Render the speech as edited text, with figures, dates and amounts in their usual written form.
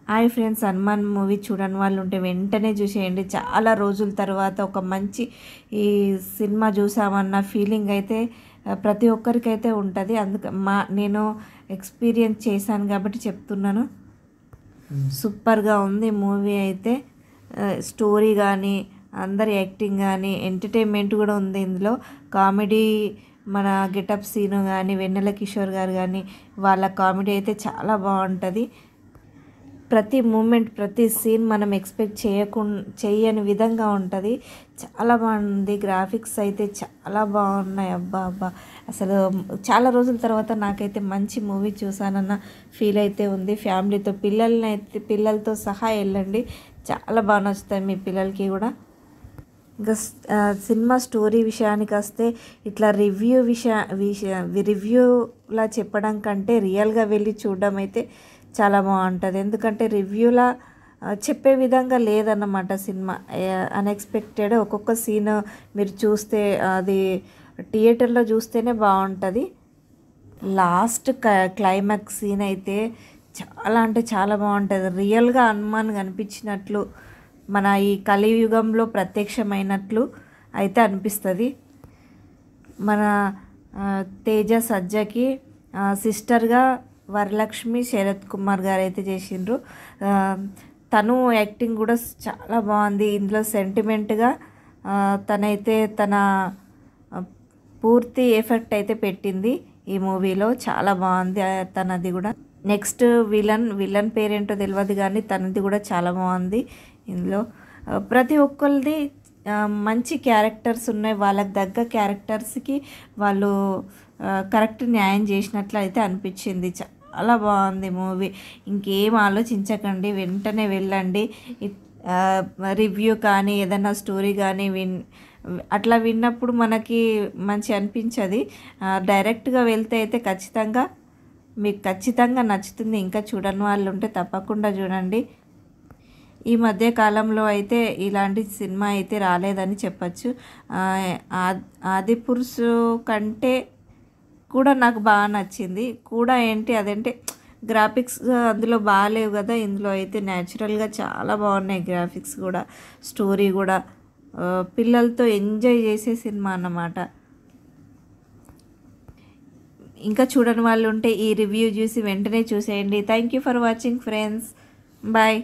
Hi friends, Hanuman movie చూడని వాళ్ళు ఉంటే వెంటనే చూసేయండి. చాలా రోజుల తర్వాత ఒక మంచి ఈ సినిమా చూసామన్న ఫీలింగ్ అయితే ప్రతి ఒక్కరికైతే ఉంటుంది. నేను ఎక్స్పీరియన్స్ చేశాను కాబట్టి చెప్తున్నాను. సూపర్గా ఉంది మూవీ అయితే. స్టోరీ కానీ, అందరి యాక్టింగ్ కానీ, ఎంటర్టైన్మెంట్ కూడా ఉంది ఇందులో. కామెడీ, మన గెటప్ సీను కానీ, వెన్నెల కిషోర్ గారు కానీ, వాళ్ళ కామెడీ అయితే చాలా బాగుంటుంది. ప్రతి మూమెంట్, ప్రతి సీన్ మనం ఎక్స్పెక్ట్ చేయని విధంగా ఉంటుంది. చాలా బాగుంది. గ్రాఫిక్స్ అయితే చాలా బాగున్నాయి. అబ్బా అబ్బా, అసలు చాలా రోజుల తర్వాత నాకైతే మంచి మూవీ చూసానన్న ఫీల్ అయితే ఉంది. ఫ్యామిలీతో పిల్లలతో సహా వెళ్ళండి, చాలా బాగా నచ్చుతాయి మీ పిల్లలకి కూడా. ఇంకా సినిమా స్టోరీ విషయానికి వస్తే, ఇట్లా రివ్యూలా చెప్పడం కంటే రియల్గా వెళ్ళి చూడడం అయితే చాలా బాగుంటుంది. ఎందుకంటే రివ్యూలా చెప్పే విధంగా లేదన్నమాట సినిమా. అన్ఎక్స్పెక్టెడ్ ఒక్కొక్క సీన్ మీరు చూస్తే అది థియేటర్లో చూస్తేనే బాగుంటుంది. లాస్ట్ క్లైమాక్స్ సీన్ అయితే చాలా అంటే చాలా బాగుంటుంది. రియల్గా హనుమాన్ కనిపించినట్లు, మన ఈ కలియుగంలో ప్రత్యక్షమైనట్లు అయితే అనిపిస్తుంది. మన తేజ సజ్జకి సిస్టర్గా వరలక్ష్మి శరత్ కుమార్ గారు అయితే చేసిండ్రు. తను యాక్టింగ్ కూడా చాలా బాగుంది. ఇందులో సెంటిమెంట్గా తనైతే తన పూర్తి ఎఫెక్ట్ అయితే పెట్టింది ఈ మూవీలో. చాలా బాగుంది తనది కూడా. నెక్స్ట్ విలన్ పేరేంటో తెలియదు కానీ తనది కూడా చాలా బాగుంది. ఇందులో ప్రతి ఒక్కరిది మంచి క్యారెక్టర్స్ ఉన్నాయి. వాళ్ళకి తగ్గ క్యారెక్టర్స్కి వాళ్ళు కరెక్ట్ న్యాయం చేసినట్లు అయితే అనిపించింది. చాలా బాగుంది మూవీ. ఇంకేం ఆలోచించకండి, వెంటనే వెళ్ళండి. రివ్యూ కానీ, ఏదైనా స్టోరీ కానీ అట్లా విన్నప్పుడు మనకి మంచి అనిపించదు. డైరెక్ట్గా వెళ్తే అయితే మీకు ఖచ్చితంగా నచ్చుతుంది. ఇంకా చూడని వాళ్ళు ఉంటే తప్పకుండా చూడండి. ఈ మధ్య కాలంలో అయితే ఇలాంటి సినిమా అయితే రాలేదని చెప్పచ్చు. ఆదిపురుషు కంటే కూడా నాకు బాగా నచ్చింది. కూడా అదంటే గ్రాఫిక్స్ అందులో బాగాలేవు కదా, ఇందులో అయితే న్యాచురల్గా చాలా బాగున్నాయి గ్రాఫిక్స్ కూడా, స్టోరీ కూడా. పిల్లలతో ఎంజాయ్ చేసే సినిమా అన్నమాట. ఇంకా చూడని వాళ్ళు ఉంటే ఈ రివ్యూ చూసి వెంటనే చూసేయండి. Thank you for watching friends. Bye.